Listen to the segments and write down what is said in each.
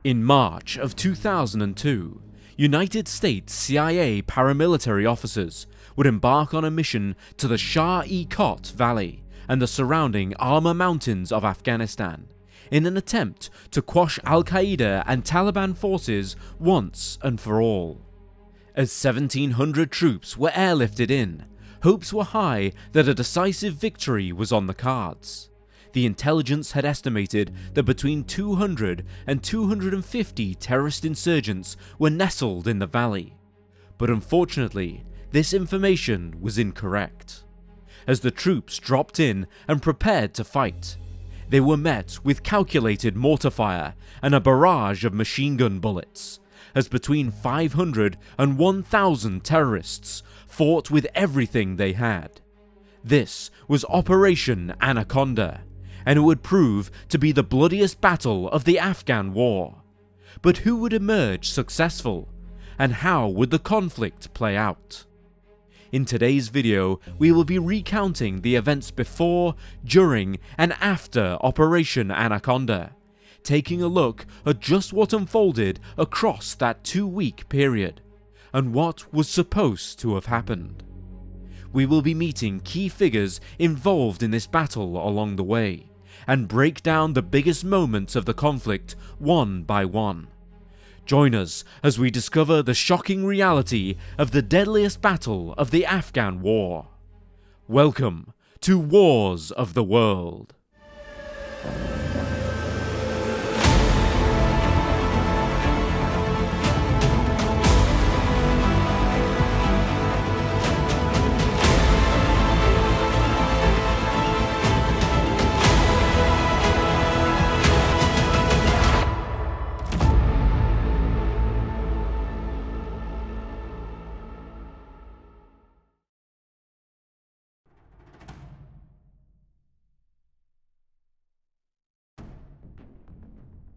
In March of 2002, United States CIA paramilitary officers would embark on a mission to the Shah-e-Kot Valley and the surrounding Arma Mountains of Afghanistan in an attempt to quash Al-Qaeda and Taliban forces once and for all. As 1,700 troops were airlifted in, hopes were high that a decisive victory was on the cards. The intelligence had estimated that between 200 and 250 terrorist insurgents were nestled in the valley. But unfortunately, this information was incorrect. As the troops dropped in and prepared to fight, they were met with calculated mortar fire and a barrage of machine gun bullets, as between 500 and 1,000 terrorists fought with everything they had. This was Operation Anaconda, and it would prove to be the bloodiest battle of the Afghan War. But who would emerge successful, and how would the conflict play out? In today's video, we will be recounting the events before, during, and after Operation Anaconda, taking a look at just what unfolded across that 2-week period, and what was supposed to have happened. We will be meeting key figures involved in this battle along the way, and break down the biggest moments of the conflict one by one. Join us as we discover the shocking reality of the deadliest battle of the Afghan War. Welcome to Wars of the World.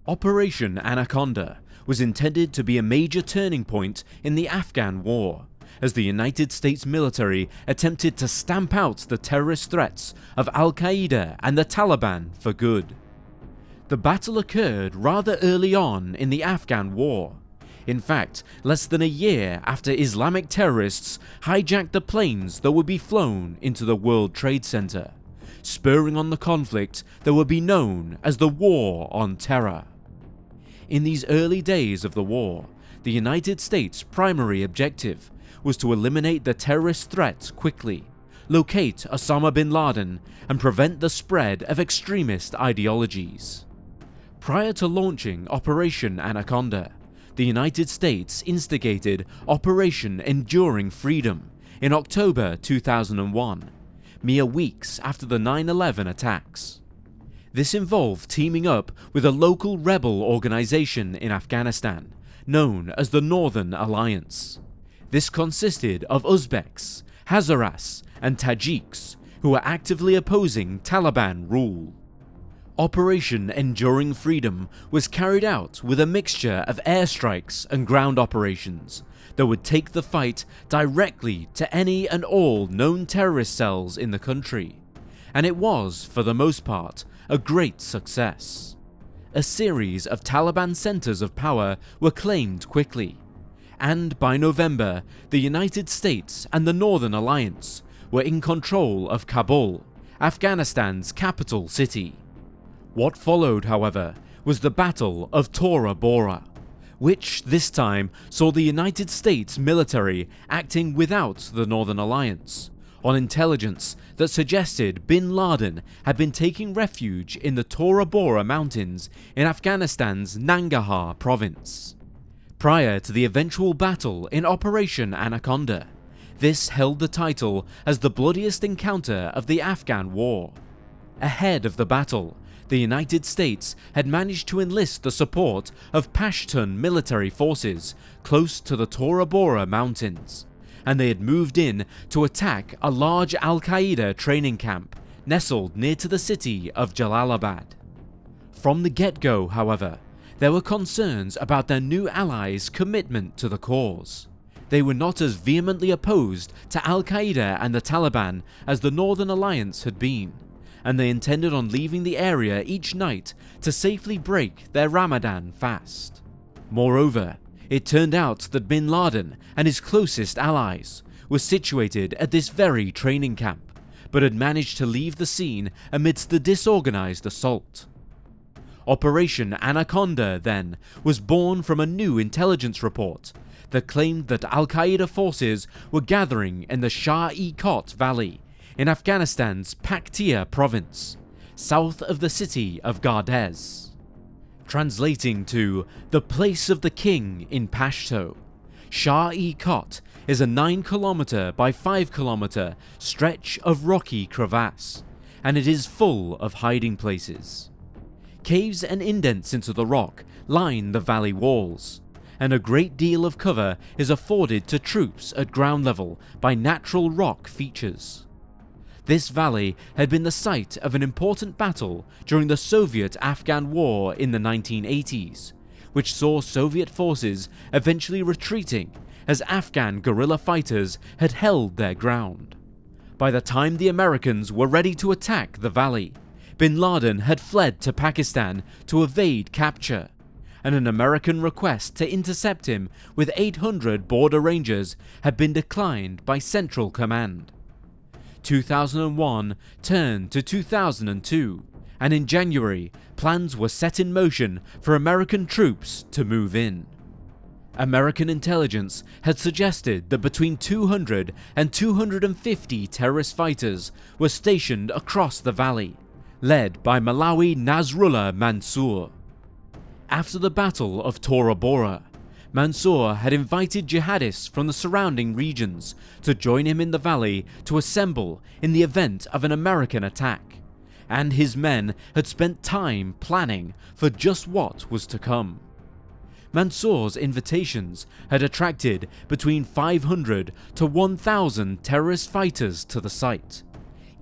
Operation Anaconda was intended to be a major turning point in the Afghan War, as the United States military attempted to stamp out the terrorist threats of Al-Qaeda and the Taliban for good. The battle occurred rather early on in the Afghan War, in fact less than a year after Islamic terrorists hijacked the planes that would be flown into the World Trade Center, spurring on the conflict that would be known as the War on Terror. In these early days of the war, the United States' primary objective was to eliminate the terrorist threat quickly, locate Osama bin Laden, and prevent the spread of extremist ideologies. Prior to launching Operation Anaconda, the United States instigated Operation Enduring Freedom in October 2001, mere weeks after the 9/11 attacks. This involved teaming up with a local rebel organization in Afghanistan, known as the Northern Alliance. This consisted of Uzbeks, Hazaras, and Tajiks, who were actively opposing Taliban rule. Operation Enduring Freedom was carried out with a mixture of airstrikes and ground operations that would take the fight directly to any and all known terrorist cells in the country, and it was, for the most part, a great success. A series of Taliban centers of power were claimed quickly, and by November, the United States and the Northern Alliance were in control of Kabul, Afghanistan's capital city. What followed, however, was the Battle of Tora Bora, which this time saw the United States military acting without the Northern Alliance, on intelligence that suggested bin Laden had been taking refuge in the Tora Bora Mountains in Afghanistan's Nangarhar province. Prior to the eventual battle in Operation Anaconda, this held the title as the bloodiest encounter of the Afghan War. Ahead of the battle, the United States had managed to enlist the support of Pashtun military forces close to the Tora Bora Mountains, and they had moved in to attack a large Al-Qaeda training camp nestled near to the city of Jalalabad. From the get-go, however, there were concerns about their new allies' commitment to the cause. They were not as vehemently opposed to Al-Qaeda and the Taliban as the Northern Alliance had been, and they intended on leaving the area each night to safely break their Ramadan fast. Moreover, it turned out that bin Laden and his closest allies were situated at this very training camp, but had managed to leave the scene amidst the disorganized assault. Operation Anaconda, then, was born from a new intelligence report that claimed that Al-Qaeda forces were gathering in the Shah-e-Kot Valley in Afghanistan's Paktia province, south of the city of Ghar, translating to the place of the king in Pashto. Shah-e-Kot is a 9-kilometer by 5-kilometer stretch of rocky crevasse, and it is full of hiding places. Caves and indents into the rock line the valley walls, and a great deal of cover is afforded to troops at ground level by natural rock features. This valley had been the site of an important battle during the Soviet-Afghan War in the 1980s, which saw Soviet forces eventually retreating as Afghan guerrilla fighters had held their ground. By the time the Americans were ready to attack the valley, bin Laden had fled to Pakistan to evade capture, and an American request to intercept him with 800 border rangers had been declined by Central Command. 2001 turned to 2002, and in January, plans were set in motion for American troops to move in. American intelligence had suggested that between 200 and 250 terrorist fighters were stationed across the valley, led by Malawi Nasrullah Mansour. After the Battle of Tora Bora, Mansour had invited jihadists from the surrounding regions to join him in the valley to assemble in the event of an American attack, and his men had spent time planning for just what was to come. Mansour's invitations had attracted between 500 to 1,000 terrorist fighters to the site,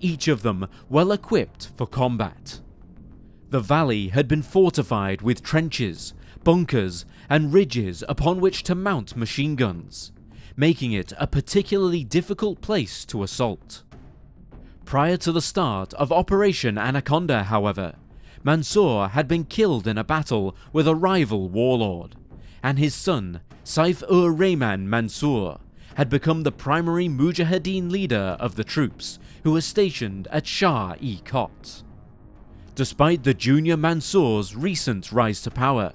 each of them well equipped for combat. The valley had been fortified with trenches, bunkers, and ridges upon which to mount machine guns, making it a particularly difficult place to assault. Prior to the start of Operation Anaconda, however, Mansour had been killed in a battle with a rival warlord, and his son, Saif-ur-Rahman Mansour, had become the primary Mujahideen leader of the troops who were stationed at Shah-e-Kot. Despite the junior Mansour's recent rise to power,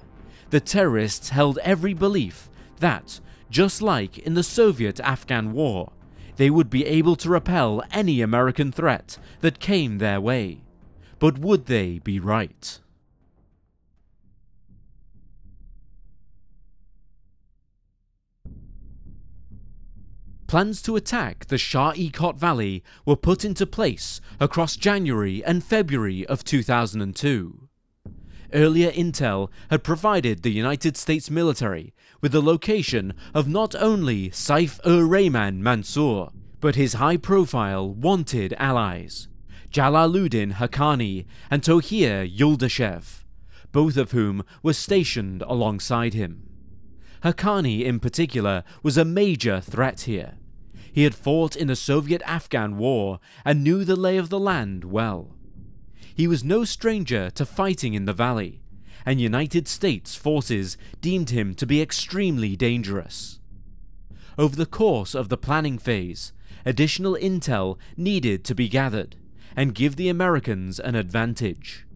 the terrorists held every belief that, just like in the Soviet-Afghan War, they would be able to repel any American threat that came their way. But would they be right? Plans to attack the Shah-e-Kot Valley were put into place across January and February of 2002. Earlier intel had provided the United States military with the location of not only Saif-ur-Rahman Mansour, but his high-profile wanted allies, Jalaluddin Haqqani and Tohir Yuldashev, both of whom were stationed alongside him. Haqqani in particular was a major threat here. He had fought in the Soviet-Afghan War and knew the lay of the land well. He was no stranger to fighting in the valley, and United States forces deemed him to be extremely dangerous. Over the course of the planning phase, additional intel needed to be gathered and give the Americans an advantage.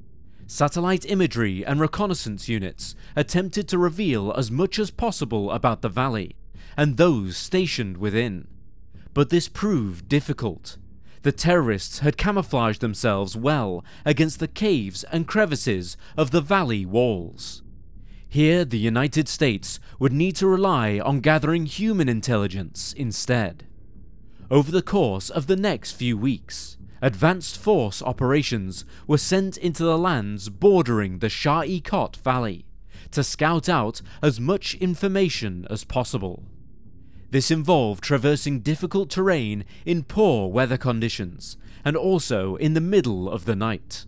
Satellite imagery and reconnaissance units attempted to reveal as much as possible about the valley and those stationed within. But this proved difficult. The terrorists had camouflaged themselves well against the caves and crevices of the valley walls. Here the United States would need to rely on gathering human intelligence instead. Over the course of the next few weeks, advanced force operations were sent into the lands bordering the Shah-e-Kot Valley to scout out as much information as possible. This involved traversing difficult terrain in poor weather conditions and also in the middle of the night,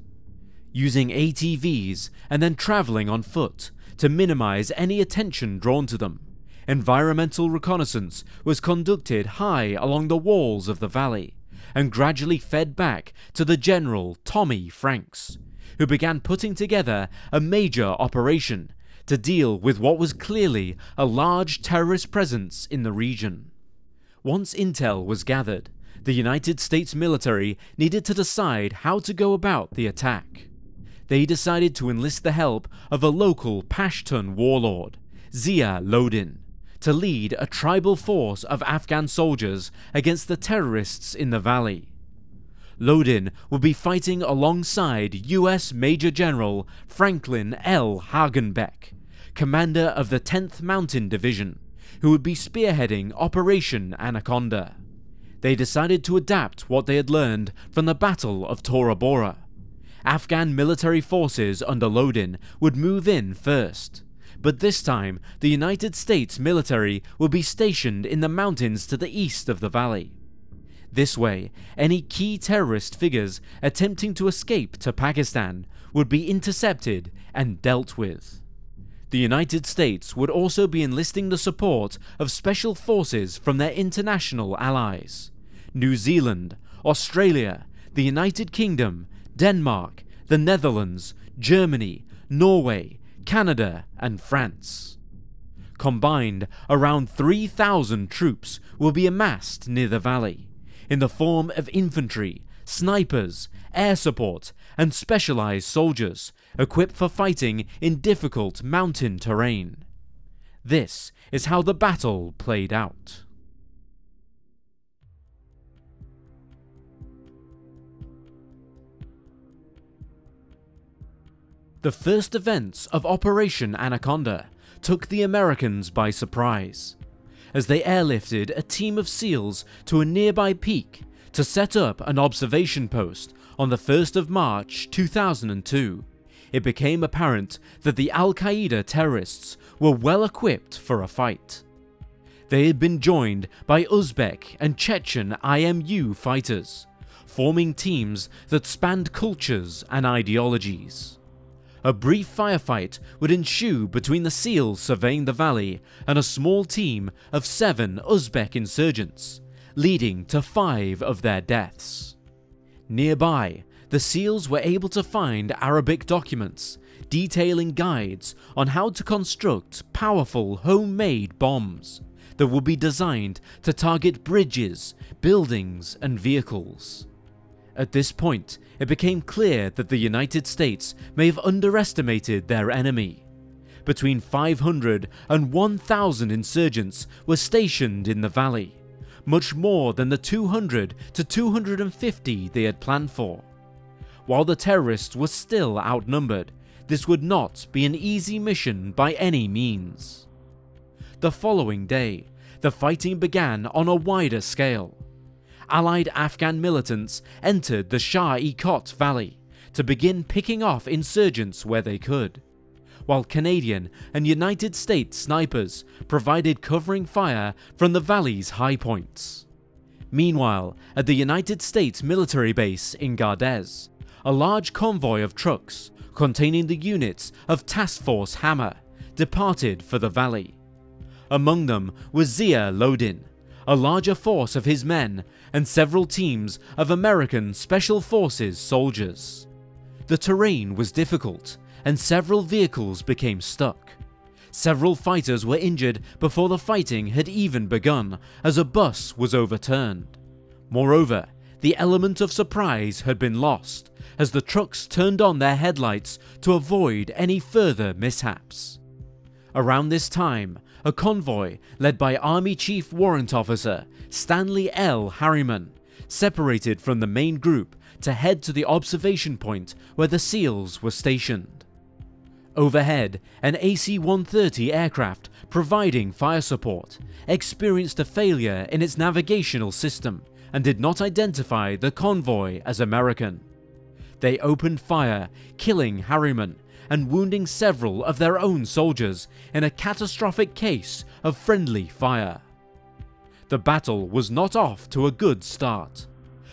using ATVs and then travelling on foot to minimize any attention drawn to them. Environmental reconnaissance was conducted high along the walls of the valley, and gradually fed back to the General Tommy Franks, who began putting together a major operation to deal with what was clearly a large terrorist presence in the region. Once intel was gathered, the United States military needed to decide how to go about the attack. They decided to enlist the help of a local Pashtun warlord, Zia Lodin, to lead a tribal force of Afghan soldiers against the terrorists in the valley. Lodin would be fighting alongside US Major General Franklin L. Hagenbeck, commander of the 10th Mountain Division, who would be spearheading Operation Anaconda. They decided to adapt what they had learned from the Battle of Tora Bora. Afghan military forces under Lodin would move in first, but this time the United States military would be stationed in the mountains to the east of the valley. This way, any key terrorist figures attempting to escape to Pakistan would be intercepted and dealt with. The United States would also be enlisting the support of special forces from their international allies: New Zealand, Australia, the United Kingdom, Denmark, the Netherlands, Germany, Norway, Canada, and France. Combined, around 3,000 troops will be amassed near the valley, in the form of infantry, snipers, air support, and specialized soldiers equipped for fighting in difficult mountain terrain. This is how the battle played out. The first events of Operation Anaconda took the Americans by surprise, as they airlifted a team of SEALs to a nearby peak to set up an observation post on the 1st of March 2002. It became apparent that the Al-Qaeda terrorists were well equipped for a fight. They had been joined by Uzbek and Chechen IMU fighters, forming teams that spanned cultures and ideologies. A brief firefight would ensue between the SEALs surveying the valley and a small team of 7 Uzbek insurgents, leading to 5 of their deaths. Nearby, the SEALs were able to find Arabic documents detailing guides on how to construct powerful homemade bombs that would be designed to target bridges, buildings, and vehicles. At this point, it became clear that the United States may have underestimated their enemy. Between 500 and 1,000 insurgents were stationed in the valley, much more than the 200 to 250 they had planned for. While the terrorists were still outnumbered, this would not be an easy mission by any means. The following day, the fighting began on a wider scale. Allied Afghan militants entered the Shah-e-Kot Valley to begin picking off insurgents where they could, while Canadian and United States snipers provided covering fire from the valley's high points. Meanwhile, at the United States military base in Ghar, a large convoy of trucks containing the units of Task Force Hammer departed for the valley. Among them was Zia Lodin, a larger force of his men, and several teams of American Special Forces soldiers. The terrain was difficult, and several vehicles became stuck. Several fighters were injured before the fighting had even begun, as a bus was overturned. Moreover, the element of surprise had been lost, as the trucks turned on their headlights to avoid any further mishaps. Around this time, a convoy led by Army Chief Warrant Officer Stanley L. Harriman separated from the main group to head to the observation point where the SEALs were stationed. Overhead, an AC-130 aircraft providing fire support experienced a failure in its navigational system and did not identify the convoy as American. They opened fire, killing Harriman and wounding several of their own soldiers in a catastrophic case of friendly fire. The battle was not off to a good start.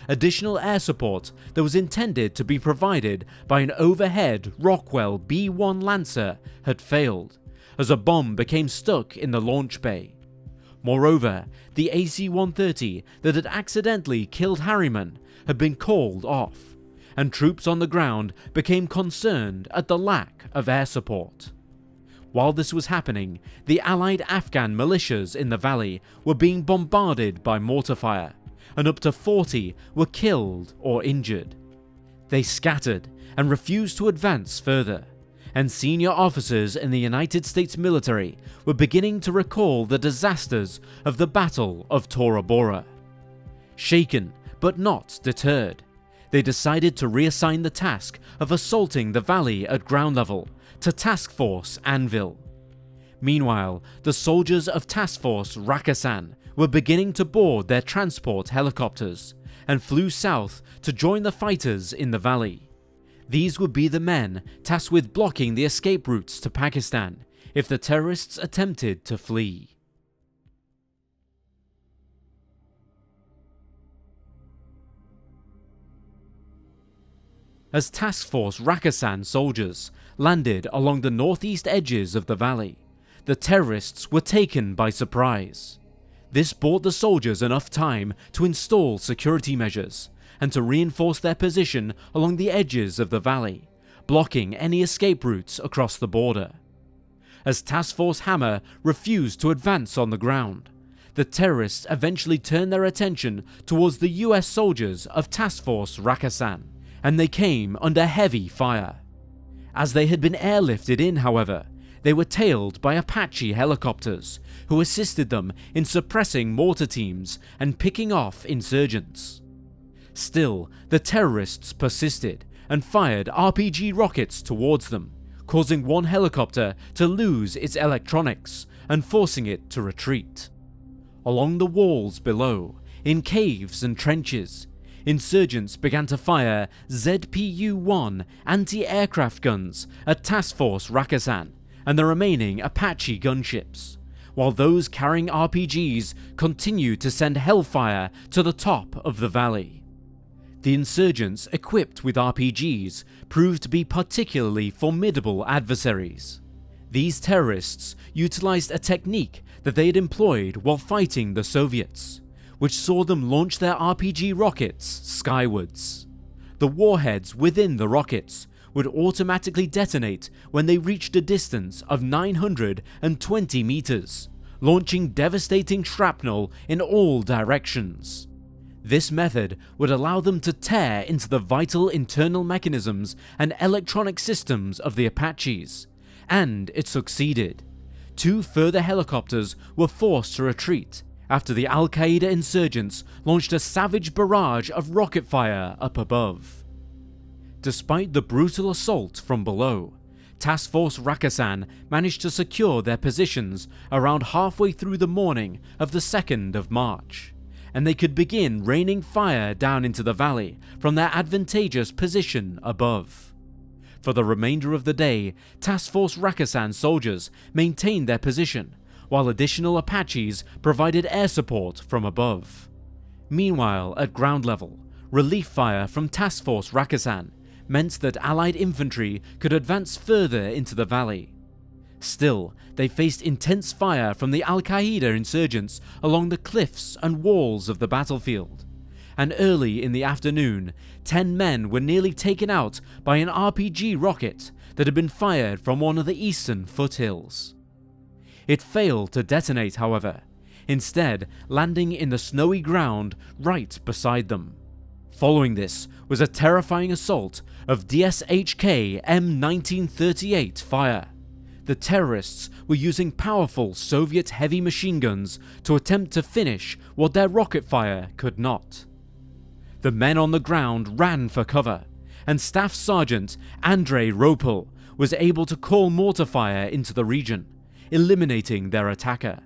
Additional air support that was intended to be provided by an overhead Rockwell B-1 Lancer had failed, as a bomb became stuck in the launch bay. Moreover, the AC-130 that had accidentally killed Harriman had been called off, and troops on the ground became concerned at the lack of air support. While this was happening, the Allied Afghan militias in the valley were being bombarded by mortar fire, and up to 40 were killed or injured. They scattered and refused to advance further, and senior officers in the United States military were beginning to recall the disasters of the Battle of Tora Bora. Shaken but not deterred, they decided to reassign the task of assaulting the valley at ground level to Task Force Anvil. Meanwhile, the soldiers of Task Force Rakassan were beginning to board their transport helicopters and flew south to join the fighters in the valley. These would be the men tasked with blocking the escape routes to Pakistan if the terrorists attempted to flee. As Task Force Rakassan soldiers landed along the northeast edges of the valley, the terrorists were taken by surprise. This bought the soldiers enough time to install security measures and to reinforce their position along the edges of the valley, blocking any escape routes across the border. As Task Force Hammer refused to advance on the ground, the terrorists eventually turned their attention towards the US soldiers of Task Force Rakassan, and they came under heavy fire. As they had been airlifted in, however, they were tailed by Apache helicopters, who assisted them in suppressing mortar teams and picking off insurgents. Still, the terrorists persisted and fired RPG rockets towards them, causing one helicopter to lose its electronics and forcing it to retreat. Along the walls below, in caves and trenches, insurgents began to fire ZPU-1 anti-aircraft guns at Task Force Rakassan and the remaining Apache gunships, while those carrying RPGs continued to send hellfire to the top of the valley. The insurgents equipped with RPGs proved to be particularly formidable adversaries. These terrorists utilized a technique that they had employed while fighting the Soviets, which saw them launch their RPG rockets skywards. The warheads within the rockets would automatically detonate when they reached a distance of 920 meters, launching devastating shrapnel in all directions. This method would allow them to tear into the vital internal mechanisms and electronic systems of the Apaches, and it succeeded. 2 further helicopters were forced to retreat after the Al-Qaeda insurgents launched a savage barrage of rocket fire up above. Despite the brutal assault from below, Task Force Rakassan managed to secure their positions around halfway through the morning of the 2nd of March, and they could begin raining fire down into the valley from their advantageous position above. For the remainder of the day, Task Force Rakassan soldiers maintained their position, while additional Apaches provided air support from above. Meanwhile, at ground level, relief fire from Task Force Rakassan meant that Allied infantry could advance further into the valley. Still, they faced intense fire from the Al-Qaeda insurgents along the cliffs and walls of the battlefield, and early in the afternoon, 10 men were nearly taken out by an RPG rocket that had been fired from one of the eastern foothills. It failed to detonate, however, instead landing in the snowy ground right beside them. Following this was a terrifying assault of DSHK M1938 fire. The terrorists were using powerful Soviet heavy machine guns to attempt to finish what their rocket fire could not. The men on the ground ran for cover, and Staff Sergeant Andrei Ropel was able to call mortar fire into the region, eliminating their attacker.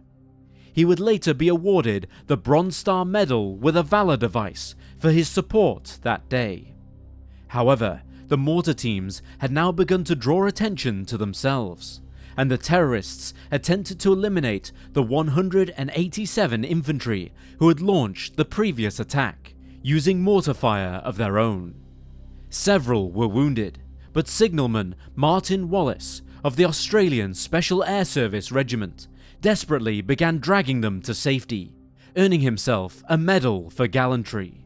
He would later be awarded the Bronze Star Medal with a Valor device for his support that day. However, the mortar teams had now begun to draw attention to themselves, and the terrorists attempted to eliminate the 187 infantry who had launched the previous attack, using mortar fire of their own. Several were wounded, but signalman Martin Wallace of the Australian Special Air Service Regiment desperately began dragging them to safety, earning himself a medal for gallantry.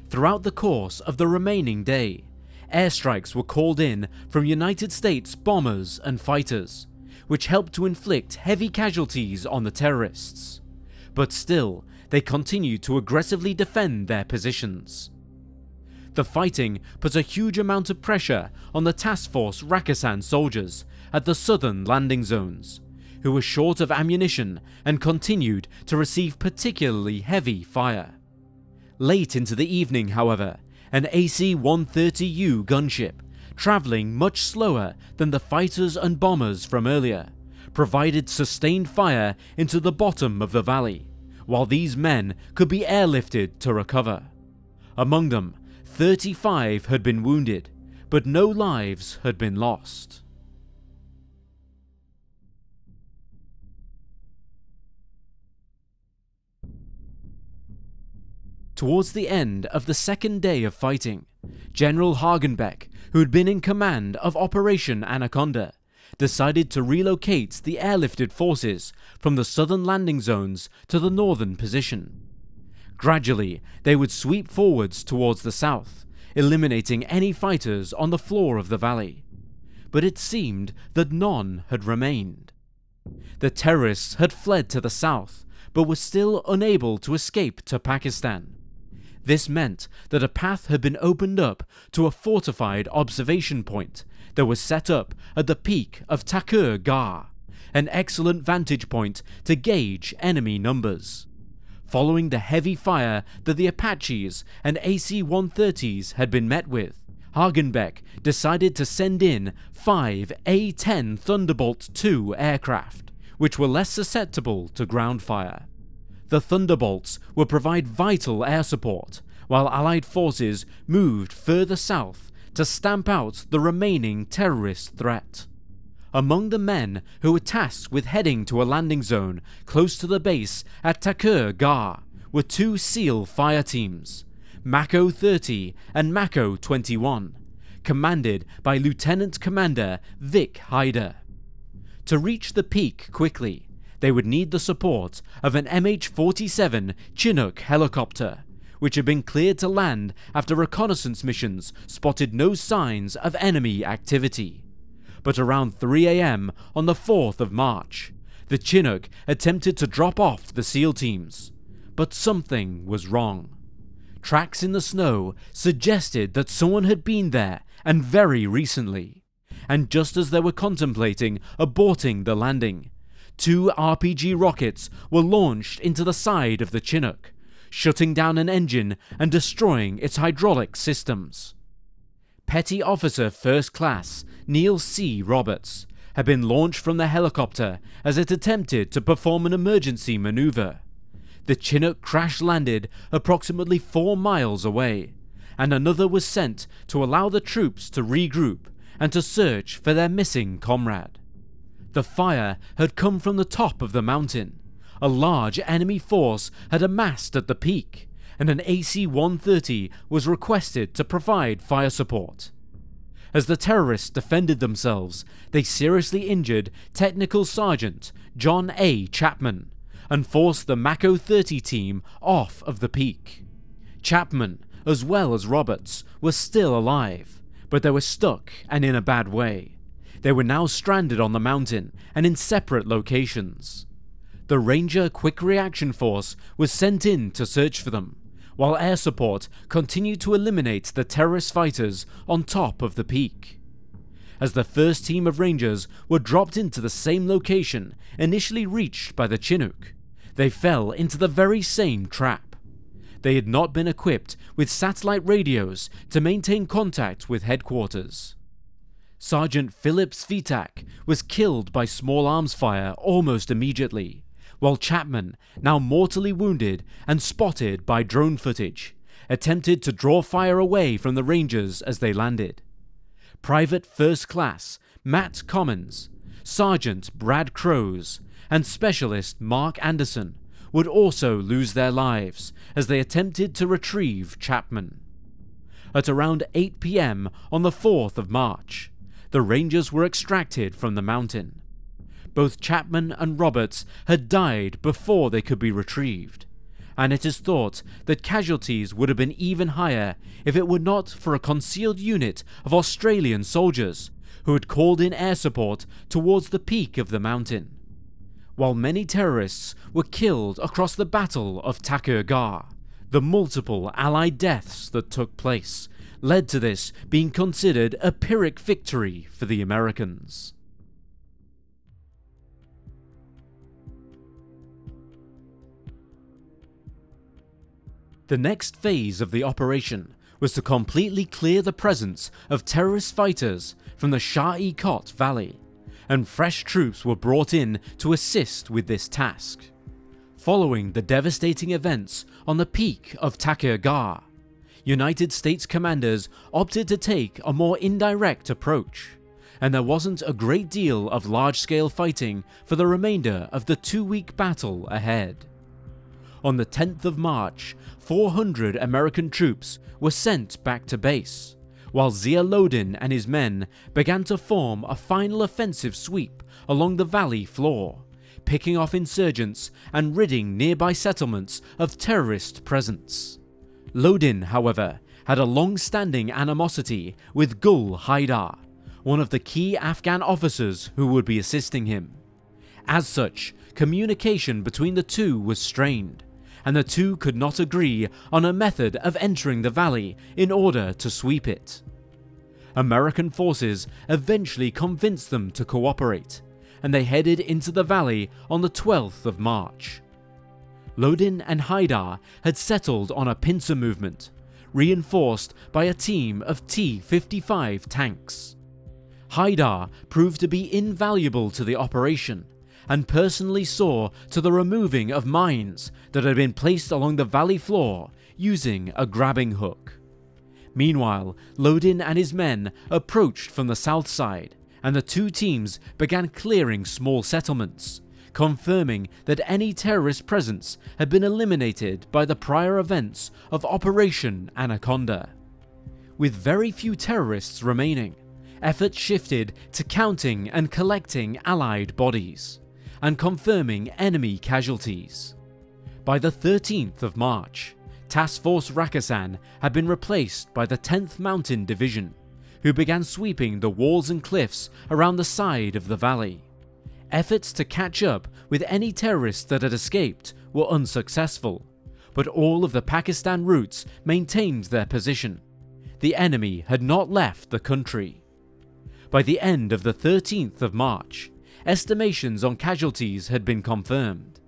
Throughout the course of the remaining day, airstrikes were called in from United States bombers and fighters, which helped to inflict heavy casualties on the terrorists. But still, they continued to aggressively defend their positions. The fighting put a huge amount of pressure on the Task Force Rakhisan soldiers at the southern landing zones, who were short of ammunition and continued to receive particularly heavy fire. Late into the evening, however, an AC-130U gunship, travelling much slower than the fighters and bombers from earlier, provided sustained fire into the bottom of the valley, while these men could be airlifted to recover. Among them, 35 had been wounded, but no lives had been lost. Towards the end of the second day of fighting, General Hagenbeck, who had been in command of Operation Anaconda, decided to relocate the airlifted forces from the southern landing zones to the northern position. Gradually, they would sweep forwards towards the south, eliminating any fighters on the floor of the valley. But it seemed that none had remained. The terrorists had fled to the south, but were still unable to escape to Pakistan. This meant that a path had been opened up to a fortified observation point that was set up at the peak of Takur Ghar, an excellent vantage point to gauge enemy numbers. Following the heavy fire that the Apaches and AC-130s had been met with, Hagenbeck decided to send in 5 A-10 Thunderbolt II aircraft, which were less susceptible to ground fire. The Thunderbolts would provide vital air support, while Allied forces moved further south to stamp out the remaining terrorist threat. Among the men who were tasked with heading to a landing zone close to the base at Takur Ghar were 2 SEAL fire teams, Mako 30 and Mako 21, commanded by Lieutenant Commander Vic Hyder. To reach the peak quickly, they would need the support of an MH-47 Chinook helicopter, which had been cleared to land after reconnaissance missions spotted no signs of enemy activity. But around 3 AM on the 4th of March, the Chinook attempted to drop off the SEAL teams. But something was wrong. Tracks in the snow suggested that someone had been there, and very recently. And just as they were contemplating aborting the landing, 2 RPG rockets were launched into the side of the Chinook, shutting down an engine and destroying its hydraulic systems. Petty Officer First Class Neil C. Roberts had been launched from the helicopter as it attempted to perform an emergency maneuver. The Chinook crash-landed approximately 4 miles away, and another was sent to allow the troops to regroup and to search for their missing comrade. The fire had come from the top of the mountain. A large enemy force had amassed at the peak, and an AC-130 was requested to provide fire support. As the terrorists defended themselves, they seriously injured Technical Sergeant John A. Chapman and forced the Mako 30 team off of the peak. Chapman, as well as Roberts, were still alive, but they were stuck and in a bad way. They were now stranded on the mountain and in separate locations. The Ranger Quick Reaction Force was sent in to search for them, while air support continued to eliminate the terrorist fighters on top of the peak. As the first team of Rangers were dropped into the same location initially reached by the Chinook, they fell into the very same trap. They had not been equipped with satellite radios to maintain contact with headquarters. Sergeant Philip Svitak was killed by small arms fire almost immediately, while Chapman, now mortally wounded and spotted by drone footage, attempted to draw fire away from the Rangers as they landed. Private First Class Matt Commons, Sergeant Brad Crows, and Specialist Mark Anderson would also lose their lives as they attempted to retrieve Chapman. At around 8 PM on the 4th of March, the Rangers were extracted from the mountain. Both Chapman and Roberts had died before they could be retrieved, and it is thought that casualties would have been even higher if it were not for a concealed unit of Australian soldiers who had called in air support towards the peak of the mountain. While many terrorists were killed across the Battle of Takur Ghar, the multiple Allied deaths that took place led to this being considered a Pyrrhic victory for the Americans. The next phase of the operation was to completely clear the presence of terrorist fighters from the Kot Valley, and fresh troops were brought in to assist with this task. Following the devastating events on the peak of Takur Ghar, United States commanders opted to take a more indirect approach, and there wasn't a great deal of large-scale fighting for the remainder of the 2-week battle ahead. On the 10th of March, 400 American troops were sent back to base, while Zia Loden and his men began to form a final offensive sweep along the valley floor, picking off insurgents and ridding nearby settlements of terrorist presence. Loden, however, had a long-standing animosity with Gul Haidar, one of the key Afghan officers who would be assisting him. As such, communication between the two was strained, and the two could not agree on a method of entering the valley in order to sweep it. American forces eventually convinced them to cooperate, and they headed into the valley on the 12th of March. Loden and Haidar had settled on a pincer movement, reinforced by a team of T-55 tanks. Haidar proved to be invaluable to the operation, and personally saw to the removing of mines that had been placed along the valley floor using a grabbing hook. Meanwhile, Loden and his men approached from the south side, and the two teams began clearing small settlements, confirming that any terrorist presence had been eliminated by the prior events of Operation Anaconda. With very few terrorists remaining, efforts shifted to counting and collecting Allied bodies, and confirming enemy casualties. By the 13th of March, Task Force Rakhisan had been replaced by the 10th Mountain Division, who began sweeping the walls and cliffs around the side of the valley. Efforts to catch up with any terrorists that had escaped were unsuccessful, but all of the Pakistan routes maintained their position. The enemy had not left the country. By the end of the 13th of March, estimations on casualties had been confirmed.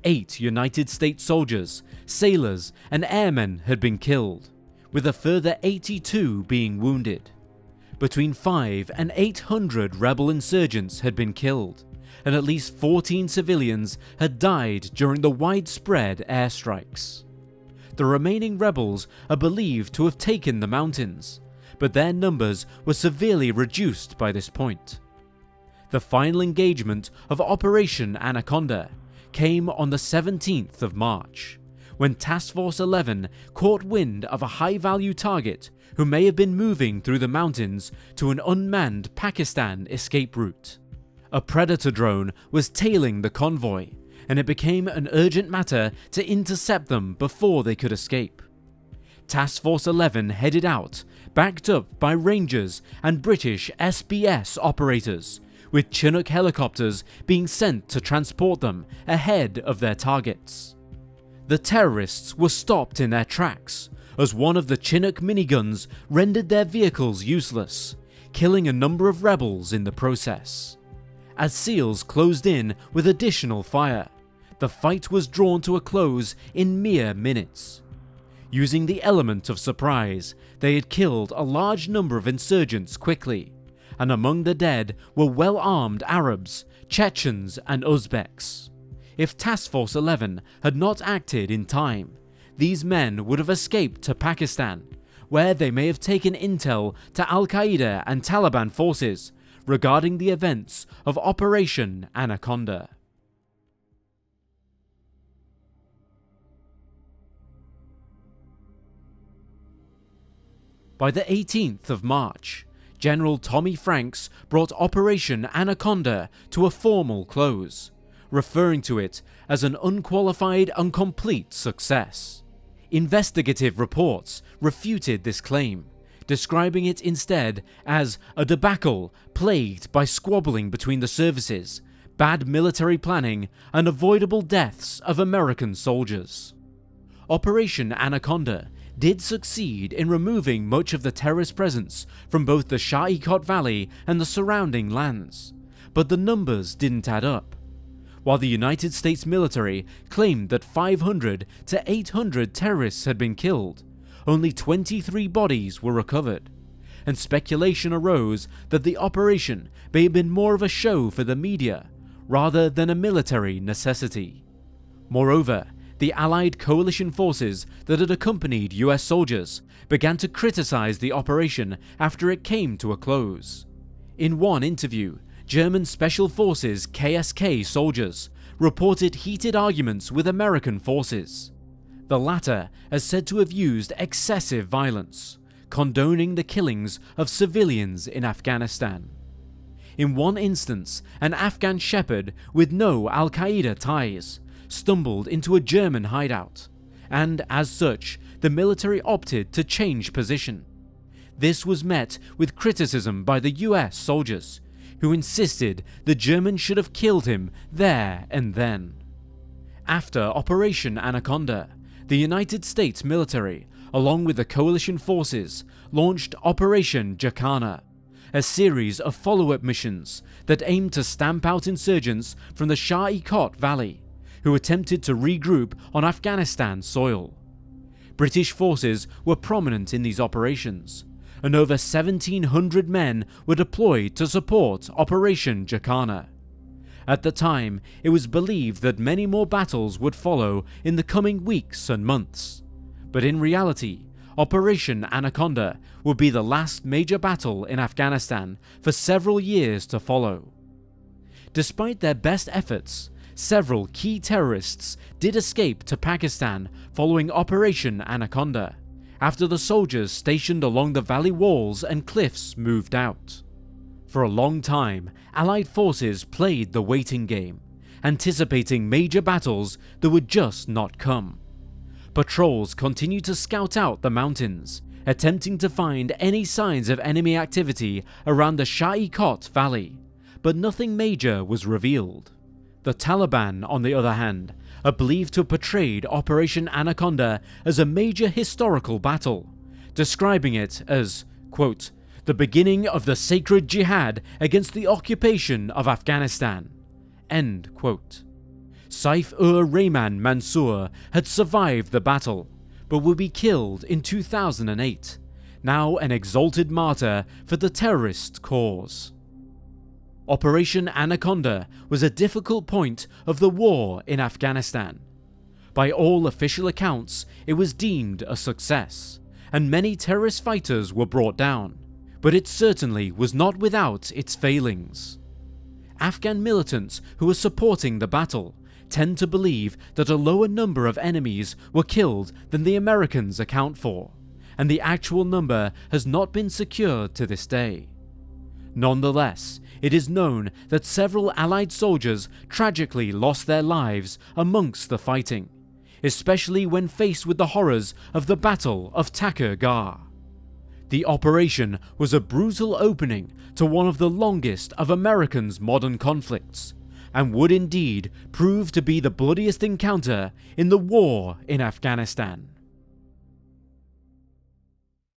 8 United States soldiers, sailors, and airmen had been killed, with a further 82 being wounded. Between 500 and 800 rebel insurgents had been killed, and at least 14 civilians had died during the widespread airstrikes. The remaining rebels are believed to have taken the mountains, but their numbers were severely reduced by this point. The final engagement of Operation Anaconda came on the 17th of March, when Task Force 11 caught wind of a high-value target who may have been moving through the mountains to an unmanned Pakistan escape route. A Predator drone was tailing the convoy, and it became an urgent matter to intercept them before they could escape. Task Force 11 headed out, backed up by Rangers and British SBS operators, with Chinook helicopters being sent to transport them ahead of their targets. The terrorists were stopped in their tracks, as one of the Chinook miniguns rendered their vehicles useless, killing a number of rebels in the process. As SEALs closed in with additional fire, the fight was drawn to a close in mere minutes. Using the element of surprise, they had killed a large number of insurgents quickly, and among the dead were well-armed Arabs, Chechens, and Uzbeks. If Task Force 11 had not acted in time, these men would have escaped to Pakistan, where they may have taken intel to Al-Qaeda and Taliban forces regarding the events of Operation Anaconda. By the 18th of March, General Tommy Franks brought Operation Anaconda to a formal close, referring to it as an unqualified and complete success. Investigative reports refuted this claim, describing it instead as a debacle plagued by squabbling between the services, bad military planning, and avoidable deaths of American soldiers. Operation Anaconda did succeed in removing much of the terrorist presence from both the Kot Valley and the surrounding lands, but the numbers didn't add up. While the United States military claimed that 500 to 800 terrorists had been killed, only 23 bodies were recovered, and speculation arose that the operation may have been more of a show for the media rather than a military necessity. Moreover, the Allied coalition forces that had accompanied US soldiers began to criticize the operation after it came to a close. In one interview, German Special Forces KSK soldiers reported heated arguments with American forces. The latter is said to have used excessive violence, condoning the killings of civilians in Afghanistan. In one instance, an Afghan shepherd with no Al-Qaeda ties stumbled into a German hideout, and as such, the military opted to change position. This was met with criticism by the US soldiers, who insisted the Germans should have killed him there and then. After Operation Anaconda, the United States military, along with the coalition forces, launched Operation Jacana, a series of follow-up missions that aimed to stamp out insurgents from the Kot Valley, who attempted to regroup on Afghanistan soil. British forces were prominent in these operations, and over 1,700 men were deployed to support Operation Jacana. At the time, it was believed that many more battles would follow in the coming weeks and months, but in reality, Operation Anaconda would be the last major battle in Afghanistan for several years to follow. Despite their best efforts, several key terrorists did escape to Pakistan following Operation Anaconda, after the soldiers stationed along the valley walls and cliffs moved out. For a long time, Allied forces played the waiting game, anticipating major battles that would just not come. Patrols continued to scout out the mountains, attempting to find any signs of enemy activity around the Kot Valley, but nothing major was revealed. The Taliban, on the other hand, are believed to have portrayed Operation Anaconda as a major historical battle, describing it as, quote, the beginning of the sacred jihad against the occupation of Afghanistan, end quote. Saif-ur-Rahman Mansour had survived the battle, but would be killed in 2008, now an exalted martyr for the terrorist cause. Operation Anaconda was a difficult point of the war in Afghanistan. By all official accounts, it was deemed a success, and many terrorist fighters were brought down, but it certainly was not without its failings. Afghan militants who were supporting the battle tend to believe that a lower number of enemies were killed than the Americans account for, and the actual number has not been secured to this day. Nonetheless, it is known that several Allied soldiers tragically lost their lives amongst the fighting, especially when faced with the horrors of the Battle of Takur Ghar. The operation was a brutal opening to one of the longest of Americans' modern conflicts, and would indeed prove to be the bloodiest encounter in the war in Afghanistan.